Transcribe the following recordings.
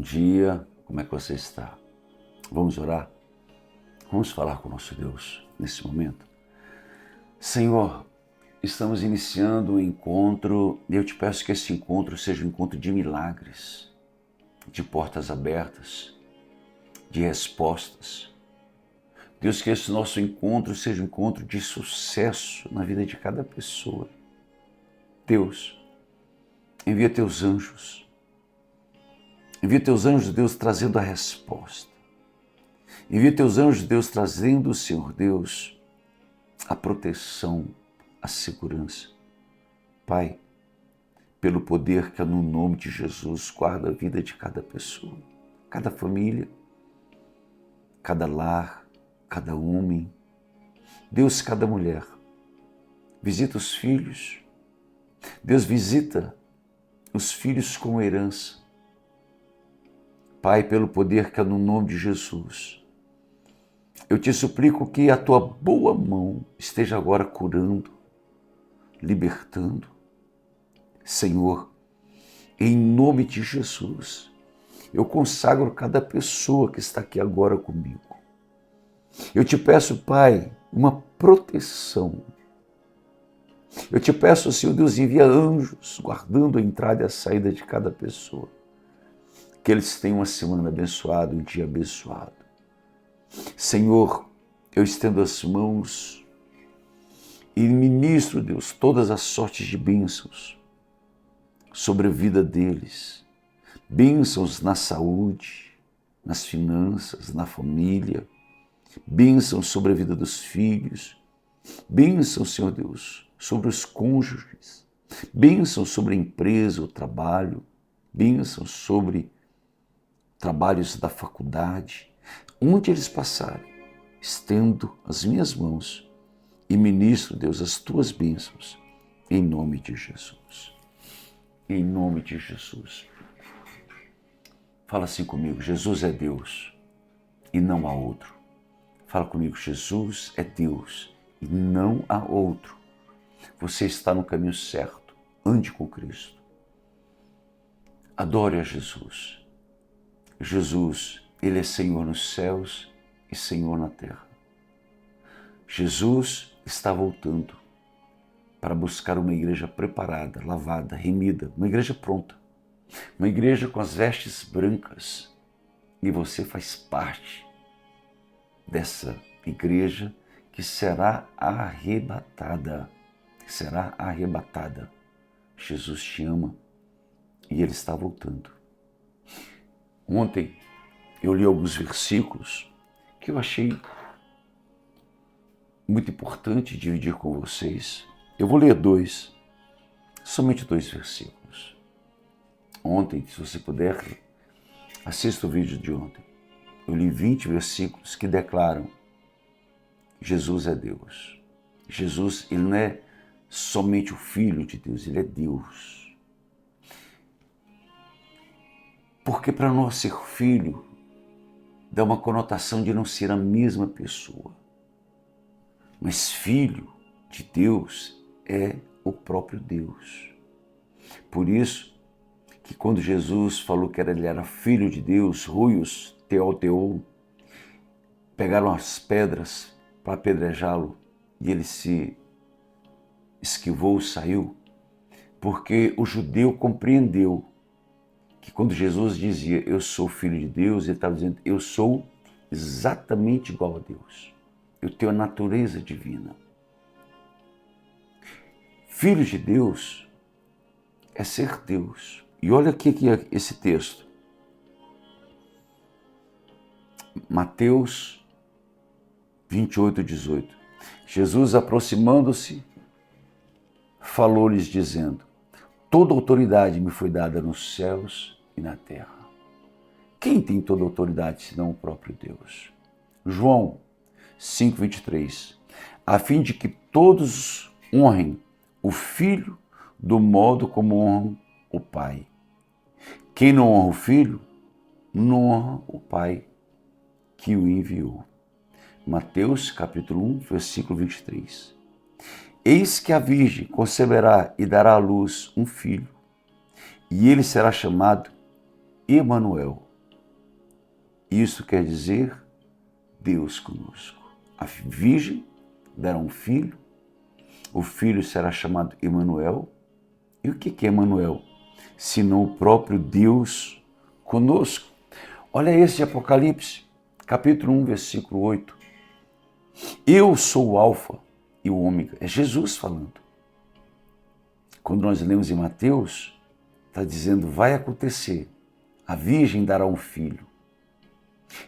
dia, como é que você está? Vamos orar? Vamos falar com o nosso Deus nesse momento? Senhor, estamos iniciando um encontro e eu te peço que esse encontro seja um encontro de milagres, de portas abertas, de respostas. Deus, que esse nosso encontro seja um encontro de sucesso na vida de cada pessoa. Deus, envia teus anjos. Envia teus anjos, Deus, trazendo a resposta. Envia teus anjos, Deus, trazendo, Senhor Deus, a proteção, a segurança. Pai, pelo poder que é no nome de Jesus, guarda a vida de cada pessoa, cada família, cada lar, cada homem. Deus, cada mulher. Visita os filhos. Deus, visita os filhos com herança. Pai, pelo poder que é no nome de Jesus, eu te suplico que a tua boa mão esteja agora curando, libertando. Senhor, em nome de Jesus, eu consagro cada pessoa que está aqui agora comigo. Eu te peço, Pai, uma proteção. Eu te peço, Senhor Deus, envia anjos guardando a entrada e a saída de cada pessoa. Que eles tenham uma semana abençoada, um dia abençoado. Senhor, eu estendo as mãos e ministro, Deus, todas as sortes de bênçãos sobre a vida deles. Bênçãos na saúde, nas finanças, na família. Bênçãos sobre a vida dos filhos. Bênçãos, Senhor Deus, sobre os cônjuges. Bênçãos sobre a empresa, o trabalho. Bênçãos sobre trabalhos da faculdade, onde eles passarem, estendo as minhas mãos e ministro, Deus, as tuas bênçãos, em nome de Jesus. Em nome de Jesus. Fala assim comigo, Jesus é Deus e não há outro. Fala comigo, Jesus é Deus e não há outro. Você está no caminho certo, ande com Cristo. Adore a Jesus. Jesus, Ele é Senhor nos céus e Senhor na terra. Jesus está voltando para buscar uma igreja preparada, lavada, remida, uma igreja pronta, uma igreja com as vestes brancas. E você faz parte dessa igreja que será arrebatada. Será arrebatada. Jesus te ama e Ele está voltando. Ontem eu li alguns versículos que eu achei muito importante dividir com vocês. Eu vou ler somente dois versículos. Ontem, se você puder, assista o vídeo de ontem. Eu li 20 versículos que declaram: Jesus é Deus. Jesus, Ele não é somente o Filho de Deus, Ele é Deus. Porque para nós ser filho, dá uma conotação de não ser a mesma pessoa. Mas filho de Deus é o próprio Deus. Por isso que quando Jesus falou que ele era filho de Deus, ruios, teoteu, pegaram as pedras para apedrejá-lo e ele se esquivou, saiu, porque o judeu compreendeu que quando Jesus dizia, eu sou filho de Deus, ele estava dizendo, eu sou exatamente igual a Deus. Eu tenho a natureza divina. Filho de Deus é ser Deus. E olha aqui esse texto. Mateus 28, 18. Jesus, aproximando-se, falou-lhes dizendo, toda autoridade me foi dada nos céus e na terra. Quem tem toda autoridade senão o próprio Deus? João 5:23. A fim de que todos honrem o Filho do modo como honram o Pai. Quem não honra o Filho, não honra o Pai que o enviou. Mateus capítulo 1, versículo 23. Eis que a Virgem conceberá e dará à luz um filho, e ele será chamado Emanuel, Isso quer dizer Deus conosco. A virgem dará um filho, o filho será chamado Emanuel. E o que é Emanuel? Senão o próprio Deus conosco. Olha esse de Apocalipse, capítulo 1, versículo 8. Eu sou o Alfa e o Ômega. É Jesus falando. Quando nós lemos em Mateus, está dizendo, vai acontecer. A virgem dará um filho.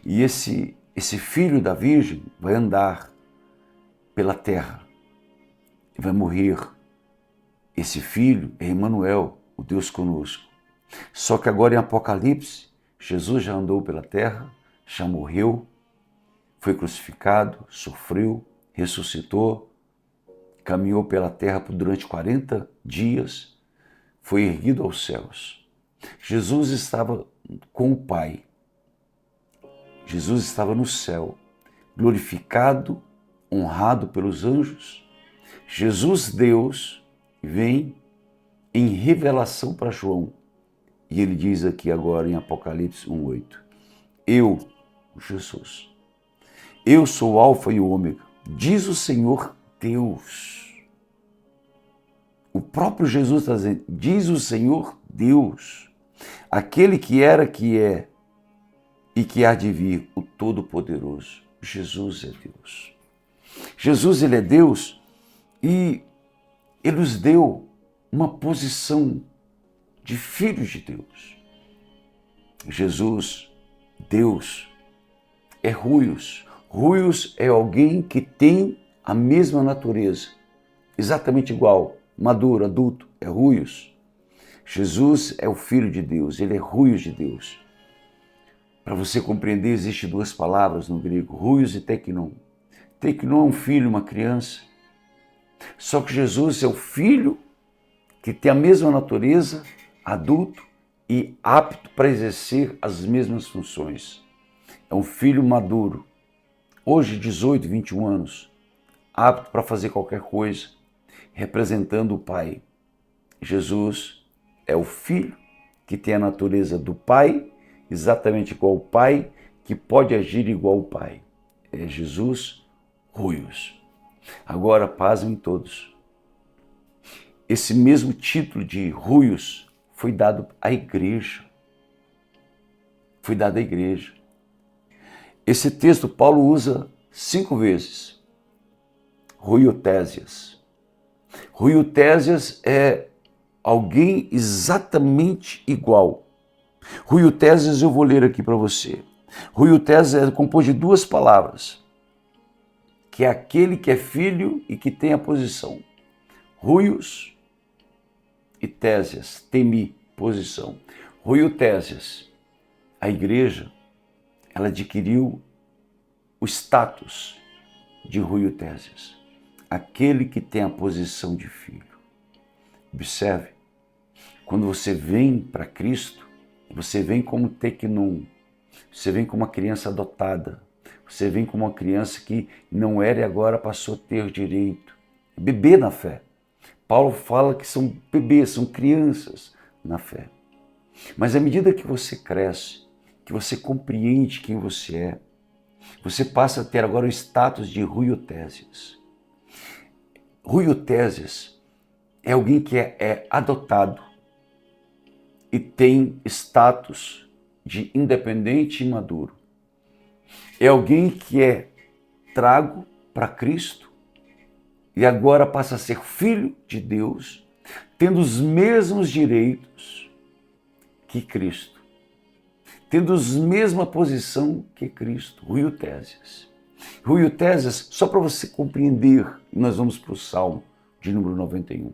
E esse filho da virgem vai andar pela terra e vai morrer. Esse filho é Emanuel, o Deus conosco. Só que agora em Apocalipse, Jesus já andou pela terra, já morreu, foi crucificado, sofreu, ressuscitou, caminhou pela terra durante 40 dias, foi erguido aos céus. Jesus estava com o Pai. Jesus estava no céu, glorificado, honrado pelos anjos. Jesus, Deus, vem em revelação para João. E ele diz aqui agora em Apocalipse 1:8, eu, Jesus, eu sou o Alfa e o Ômega, diz o Senhor Deus. O próprio Jesus está dizendo, diz o Senhor Deus, aquele que era, que é e que há de vir, o Todo-Poderoso. Jesus é Deus. Jesus, ele é Deus e ele nos deu uma posição de filhos de Deus. Jesus, Deus, é Huios. Huios é alguém que tem a mesma natureza, exatamente igual, maduro, adulto, é Huios. Jesus é o Filho de Deus, ele é Huios de Deus. Para você compreender, existem duas palavras no grego, Huios e Teknon. Teknon é um filho, uma criança. Só que Jesus é o Filho que tem a mesma natureza, adulto e apto para exercer as mesmas funções. É um filho maduro, hoje 18, 21 anos, apto para fazer qualquer coisa, representando o Pai. Jesus é o Filho que tem a natureza do Pai, exatamente igual ao Pai, que pode agir igual ao Pai. É Jesus, Huios. Agora, pasmem todos. Esse mesmo título de Huios foi dado à igreja. Foi dado à igreja. Esse texto Paulo usa 5 vezes. Huiotésias. Huiotésias é alguém exatamente igual. Huiotésias eu vou ler aqui para você. Huiotésias é composto de 2 palavras, que é aquele que é filho e que tem a posição. Huios e tésias, temi, posição. Huiotésias, a igreja, ela adquiriu o status de Huiotésias, aquele que tem a posição de filho. Observe, quando você vem para Cristo, você vem como Teknon, você vem como uma criança adotada, você vem como uma criança que não era e agora passou a ter direito. Bebê na fé. Paulo fala que são bebês, são crianças na fé. Mas à medida que você cresce, que você compreende quem você é, você passa a ter agora o status de Huiotésias. Huiotésias é alguém que é adotado e tem status de independente e maduro. É alguém que é trago para Cristo e agora passa a ser filho de Deus, tendo os mesmos direitos que Cristo, tendo a mesma posição que Cristo. Huiotésias. Huiotésias, só para você compreender, nós vamos para o Salmo de número 91.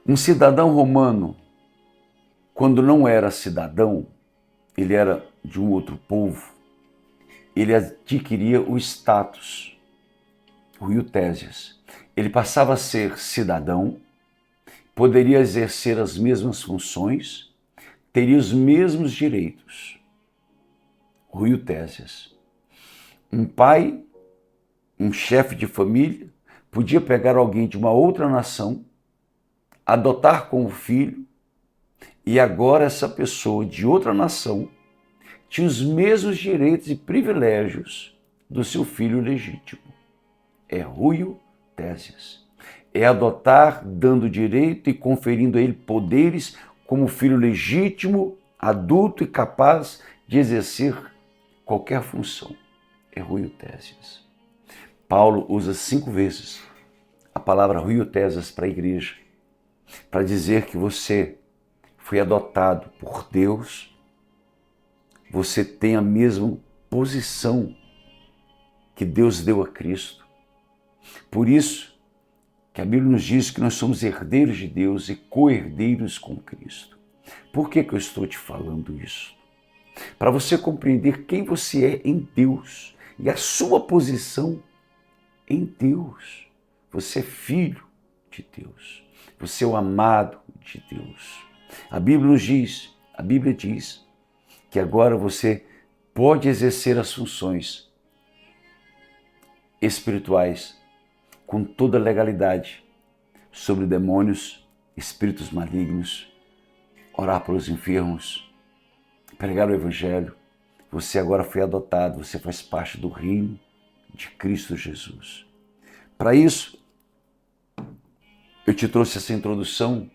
Um cidadão romano, quando não era cidadão, ele era de um outro povo, ele adquiria o status, Huiotésias. Ele passava a ser cidadão, poderia exercer as mesmas funções, teria os mesmos direitos. Huiotésias. Um pai, um chefe de família, podia pegar alguém de uma outra nação, adotar como filho, e agora essa pessoa de outra nação tinha os mesmos direitos e privilégios do seu filho legítimo. É Rúio Tésias. É adotar, dando direito e conferindo a ele poderes como filho legítimo, adulto e capaz de exercer qualquer função. É Rúio Tésias. Paulo usa 5 vezes a palavra Rúio Tésias para a igreja, para dizer que você foi adotado por Deus, você tem a mesma posição que Deus deu a Cristo. Por isso que a Bíblia nos diz que nós somos herdeiros de Deus e co-herdeiros com Cristo. Por que eu estou te falando isso? Para você compreender quem você é em Deus e a sua posição em Deus. Você é filho de Deus. Você é o amado de Deus. A Bíblia diz que agora você pode exercer as funções espirituais com toda legalidade sobre demônios, espíritos malignos, orar pelos enfermos, pregar o evangelho. Você agora foi adotado, você faz parte do reino de Cristo Jesus. Para isso, eu te trouxe essa introdução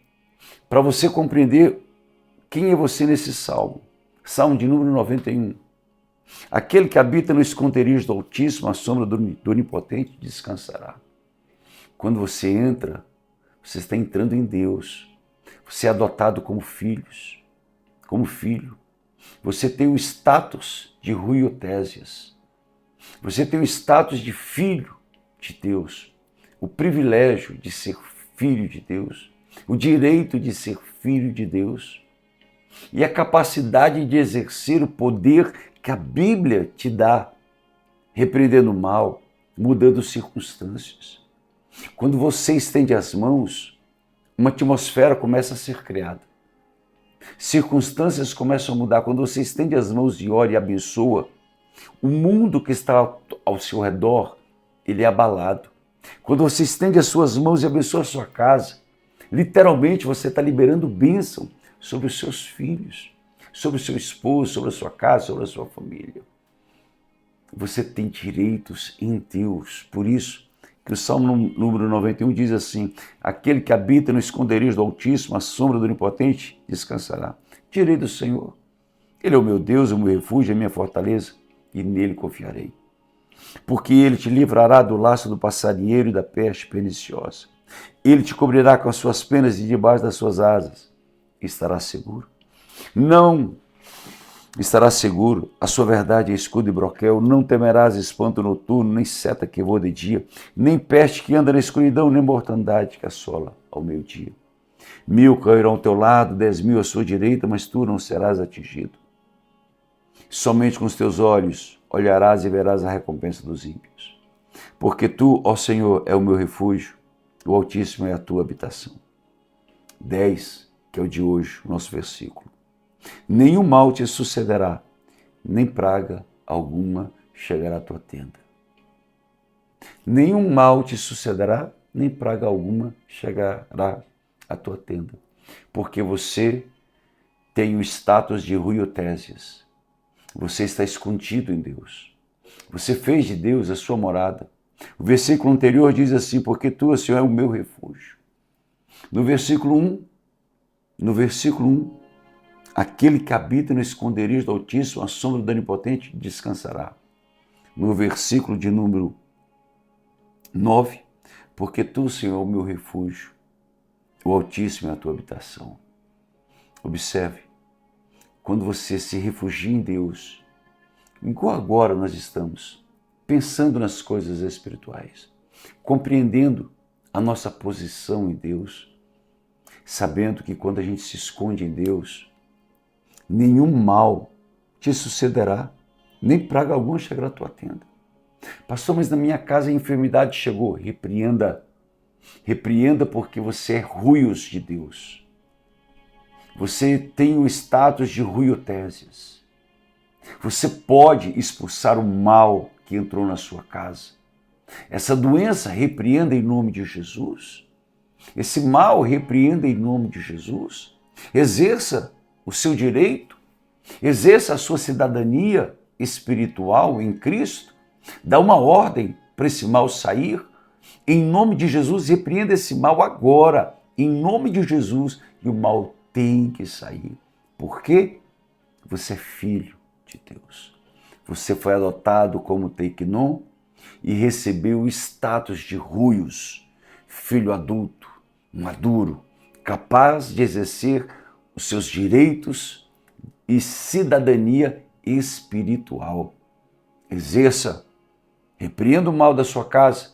para você compreender quem é você nesse salmo. Salmo de número 91. Aquele que habita no esconderijo do Altíssimo, à sombra do Onipotente, descansará. Quando você entra, você está entrando em Deus. Você é adotado como filho. Você tem o status de Rúio Tésias. Você tem o status de filho de Deus. O privilégio de ser filho de Deus. O direito de ser filho de Deus. E a capacidade de exercer o poder que a Bíblia te dá, repreendendo o mal, mudando circunstâncias. Quando você estende as mãos, uma atmosfera começa a ser criada. Circunstâncias começam a mudar. Quando você estende as mãos e ora e abençoa, o mundo que está ao seu redor, ele é abalado. Quando você estende as suas mãos e abençoa a sua casa, literalmente você está liberando bênção sobre os seus filhos, sobre o seu esposo, sobre a sua casa, sobre a sua família. Você tem direitos em Deus. Por isso que o Salmo número 91 diz assim: aquele que habita no esconderijo do Altíssimo, à sombra do Onipotente, descansará. Direi do Senhor: Ele é o meu Deus, o meu refúgio, a minha fortaleza, e nele confiarei. Porque ele te livrará do laço do passarinheiro e da peste perniciosa. Ele te cobrirá com as suas penas e debaixo das suas asas estará seguro. Não estará seguro, a sua verdade é escudo e broquel, não temerás espanto noturno, nem seta que voa de dia, nem peste que anda na escuridão, nem mortandade que assola ao meio-dia. 1000 cairão ao teu lado, 10.000 à sua direita, mas tu não serás atingido. Somente com os teus olhos olharás e verás a recompensa dos ímpios. Porque tu, ó Senhor, é o meu refúgio, o Altíssimo é a tua habitação. 10, que é o de hoje, o nosso versículo. Nenhum mal te sucederá, nem praga alguma chegará à tua tenda. Nenhum mal te sucederá, nem praga alguma chegará à tua tenda. Porque você tem o status de Rúio Tésias. Você está escondido em Deus. Você fez de Deus a sua morada. O versículo anterior diz assim: porque tu, Senhor, é o meu refúgio. No versículo 1, aquele que habita no esconderijo do Altíssimo, à sombra do Onipotente, descansará. No versículo de número 9, porque tu, Senhor, é o meu refúgio, o Altíssimo é a tua habitação. Observe, quando você se refugia em Deus, igual agora nós estamos, pensando nas coisas espirituais, compreendendo a nossa posição em Deus, sabendo que quando a gente se esconde em Deus, nenhum mal te sucederá, nem praga alguma chegará à tua tenda. Pastor, mas na minha casa a enfermidade chegou. Repreenda porque você é Rúios de Deus. Você tem o status de Rúio Tésias. Você pode expulsar o mal que entrou na sua casa. Essa doença, repreenda em nome de Jesus. Esse mal, repreenda em nome de Jesus. Exerça o seu direito Exerça a sua cidadania espiritual em Cristo. Dá uma ordem para esse mal sair. Em nome de Jesus, repreenda esse mal agora. Em nome de Jesus, e o mal tem que sair. Por quê? Você é filho de Deus. Você foi adotado como Teiquinon e recebeu o status de Ruios, filho adulto, maduro, capaz de exercer os seus direitos e cidadania espiritual. Exerça, repreenda o mal da sua casa,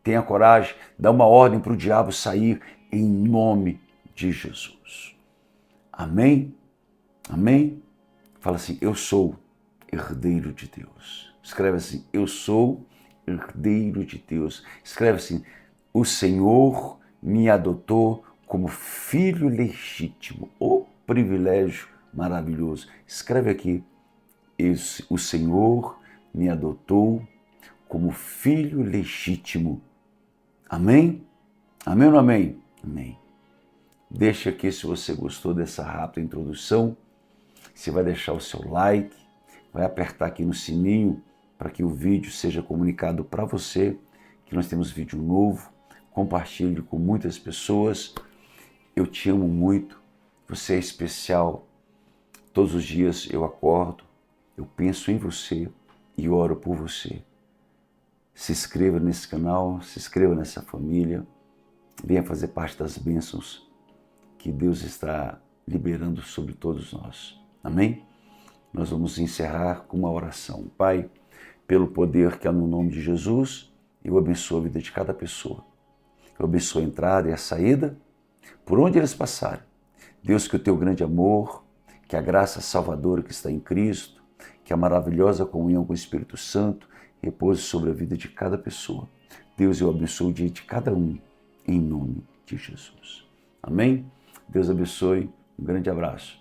tenha coragem, dá uma ordem para o diabo sair em nome de Jesus. Amém? Amém? Fala assim, eu sou herdeiro de Deus. Escreve assim, eu sou herdeiro de Deus. Escreve assim, o Senhor me adotou como filho legítimo. O privilégio maravilhoso. Escreve aqui, o Senhor me adotou como filho legítimo. Amém? Amém ou não amém? Amém. Deixa aqui se você gostou dessa rápida introdução. Você vai deixar o seu like, vai apertar aqui no sininho para que o vídeo seja comunicado para você, que nós temos vídeo novo. Compartilhe com muitas pessoas. Eu te amo muito, você é especial. Todos os dias eu acordo, eu penso em você e oro por você. Se inscreva nesse canal, se inscreva nessa família, venha fazer parte das bênçãos que Deus está liberando sobre todos nós. Amém? Nós vamos encerrar com uma oração. Pai, pelo poder que há no nome de Jesus, eu abençoo a vida de cada pessoa. Eu abençoo a entrada e a saída, por onde eles passarem. Deus, que o teu grande amor, que a graça salvadora que está em Cristo, que a maravilhosa comunhão com o Espírito Santo repouse sobre a vida de cada pessoa. Deus, eu abençoo o dia de cada um, em nome de Jesus. Amém? Deus abençoe. Um grande abraço.